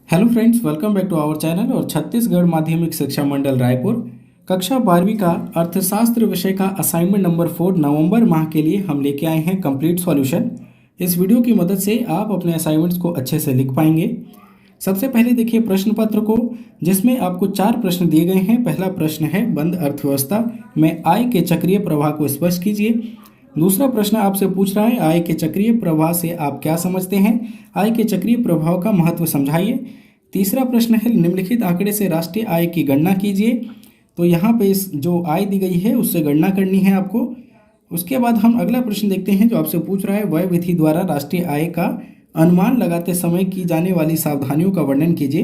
Hello friends, welcome back to our channel. और छत्तीसगढ़ माध्यमिक शिक्षा मंडल रायपुर कक्षा 12वीं का अर्थशास्त्र विषय का असाइनमेंट नंबर 4 नवंबर माह के लिए हम लेके आए हैं कंप्लीट सॉल्यूशन। इस वीडियो की मदद से आप अपने असाइनमेंट्स को अच्छे से लिख पाएंगे। सबसे पहले देखिए प्रश्न पत्र को, जिसमें आपको 4 प्रश्न दिए गए हैं। पहला प्रश्न है, बंद अर्थव्यवस्था में आय के चक्रीय प्रवाह को स्पष्ट कीजिए। दूसरा प्रश्न आपसे पूछ रहा है, आय के चक्रीय प्रवाह से आप क्या समझते हैं? आय के चक्रीय प्रभाव का महत्व समझाइए। तीसरा प्रश्न है, निम्नलिखित आंकड़े से राष्ट्रीय आय की गणना कीजिए। तो यहाँ पे इस जो आय दी गई है उससे गणना करनी है आपको। उसके बाद हम अगला प्रश्न देखते हैं जो आपसे पूछ रहा है, व्यय विधि द्वारा राष्ट्रीय आय का अनुमान लगाते समय की जाने वाली सावधानियों का वर्णन कीजिए।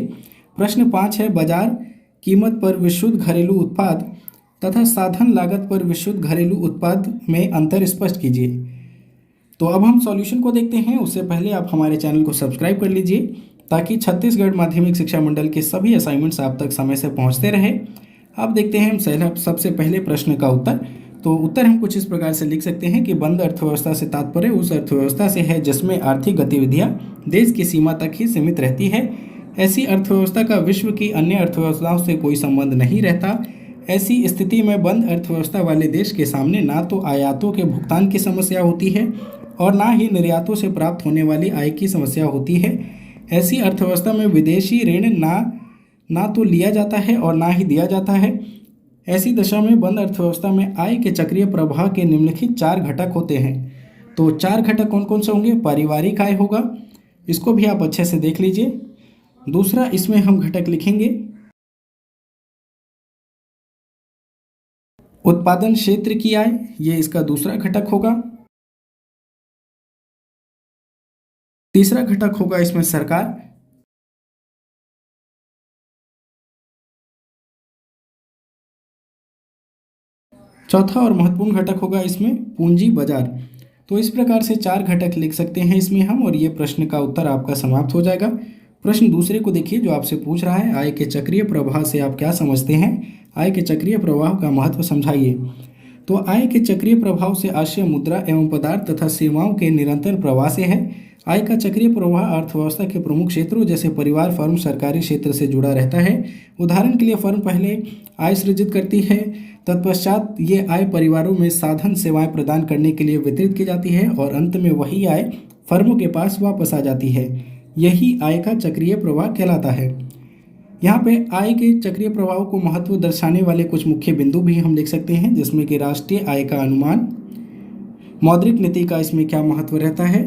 प्रश्न 5 है, बाजार कीमत पर विशुद्ध घरेलू उत्पाद तथा साधन लागत पर विशुद्ध घरेलू उत्पाद में अंतर स्पष्ट कीजिए। तो अब हम सॉल्यूशन को देखते हैं। उससे पहले आप हमारे चैनल को सब्सक्राइब कर लीजिए ताकि छत्तीसगढ़ माध्यमिक शिक्षा मंडल के सभी असाइनमेंट्स आप तक समय से पहुंचते रहे। अब देखते हैं हम सबसे पहले प्रश्न का उत्तर। तो उत्तर हम कुछ इस प्रकार से लिख सकते हैं कि बंद अर्थव्यवस्था से तात्पर्य उस अर्थव्यवस्था से है जिसमें आर्थिक गतिविधियां देश की सीमा तक ही सीमित रहती है। ऐसी अर्थव्यवस्था का विश्व की अन्य अर्थव्यवस्थाओं से कोई संबंध नहीं रहता। ऐसी स्थिति में बंद अर्थव्यवस्था वाले देश के सामने ना तो आयातों के भुगतान की समस्या होती है और ना ही निर्यातों से प्राप्त होने वाली आय की समस्या होती है। ऐसी अर्थव्यवस्था में विदेशी ऋण ना तो लिया जाता है और ना ही दिया जाता है। ऐसी दशा में बंद अर्थव्यवस्था में आय के चक्रीय प्रवाह के निम्नलिखित 4 घटक होते हैं। तो 4 घटक कौन कौन से होंगे? पारिवारिक आय होगा, इसको भी आप अच्छे से देख लीजिए। दूसरा इसमें हम घटक लिखेंगे उत्पादन क्षेत्र की आय, ये इसका दूसरा घटक होगा। तीसरा घटक होगा इसमें सरकार। चौथा और महत्वपूर्ण घटक होगा इसमें पूंजी बाजार। तो इस प्रकार से 4 घटक लिख सकते हैं इसमें हम, और ये प्रश्न का उत्तर आपका समाप्त हो जाएगा। प्रश्न दूसरे को देखिए जो आपसे पूछ रहा है, आय के चक्रीय प्रवाह से आप क्या समझते हैं? आय के चक्रीय प्रवाह का महत्व समझाइए। तो आय के चक्रीय प्रभाव से आशय मुद्रा एवं पदार्थ तथा सेवाओं के निरंतर प्रवाह से है। आय का चक्रीय प्रवाह अर्थव्यवस्था के प्रमुख क्षेत्रों जैसे परिवार, फर्म, सरकारी क्षेत्र से जुड़ा रहता है। उदाहरण के लिए फर्म पहले आय सृजित करती है, तत्पश्चात ये आय परिवारों में साधन सेवाएं प्रदान करने के लिए वितरित की जाती है और अंत में वही आय फर्मों के पास वापस आ जाती है। यही आय का चक्रीय प्रवाह कहलाता है। यहाँ पे आय के चक्रीय प्रवाह को महत्व दर्शाने वाले कुछ मुख्य बिंदु भी हम लिख सकते हैं, जिसमें कि राष्ट्रीय आय का अनुमान, मौद्रिक नीति का इसमें क्या महत्व रहता है।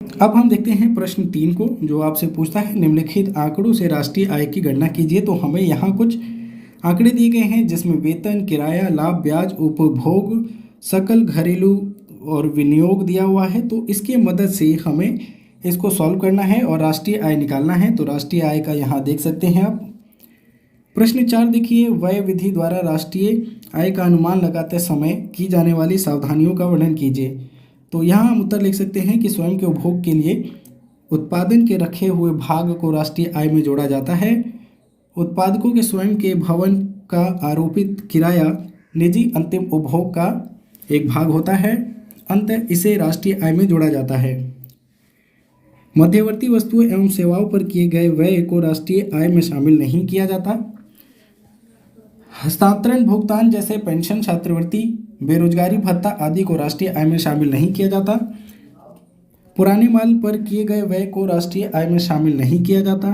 अब हम देखते हैं प्रश्न 3 को जो आपसे पूछता है, निम्नलिखित आंकड़ों से राष्ट्रीय आय की गणना कीजिए। तो हमें यहाँ कुछ आंकड़े दिए गए हैं जिसमें वेतन, किराया, लाभ, ब्याज, उपभोग, सकल घरेलू और विनियोग दिया हुआ है। तो इसके मदद से हमें इसको सॉल्व करना है और राष्ट्रीय आय निकालना है। तो राष्ट्रीय आय का यहाँ देख सकते हैं आप। प्रश्न 4 देखिए, व्यय विधि द्वारा राष्ट्रीय आय का अनुमान लगाते समय की जाने वाली सावधानियों का वर्णन कीजिए। तो यहाँ हम उत्तर लिख सकते हैं कि स्वयं के उपभोग के लिए उत्पादन के रखे हुए भाग को राष्ट्रीय आय में जोड़ा जाता है। उत्पादकों के स्वयं के भवन का आरोपित किराया निजी अंतिम उपभोग का एक भाग होता है। अंततः इसे राष्ट्रीय आय में जोड़ा जाता है। मध्यवर्ती वस्तुओं एवं सेवाओं पर किए गए व्यय को राष्ट्रीय आय में शामिल नहीं किया जाता। हस्तांतरण भुगतान जैसे पेंशन, छात्रवृत्ति, बेरोजगारी भत्ता आदि को राष्ट्रीय आय में शामिल नहीं किया जाता। पुराने माल पर किए गए व्यय को राष्ट्रीय आय में शामिल नहीं किया जाता।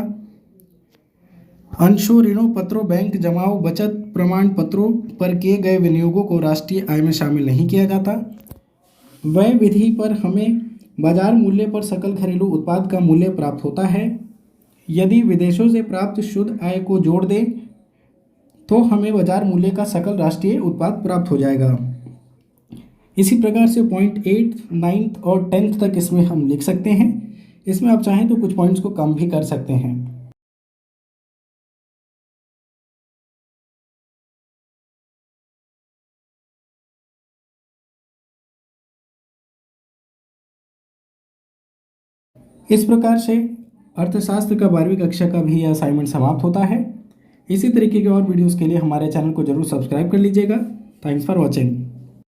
अंशों, ऋणों, पत्रों, बैंक जमाओं, बचत प्रमाण पत्रों पर किए गए विनियोगों को राष्ट्रीय आय में शामिल नहीं किया जाता। व्यय विधि पर हमें बाजार मूल्य पर सकल घरेलू उत्पाद का मूल्य प्राप्त होता है। यदि विदेशों से प्राप्त शुद्ध आय को जोड़ दें तो हमें बाजार मूल्य का सकल राष्ट्रीय उत्पाद प्राप्त हो जाएगा। इसी प्रकार से पॉइंट 8, 9 और 10 तक इसमें हम लिख सकते हैं। इसमें आप चाहें तो कुछ पॉइंट्स को कम भी कर सकते हैं। इस प्रकार से अर्थशास्त्र का 12वीं कक्षा का भी असाइनमेंट समाप्त होता है। इसी तरीके के और वीडियोस के लिए हमारे चैनल को जरूर सब्सक्राइब कर लीजिएगा। Thanks for watching.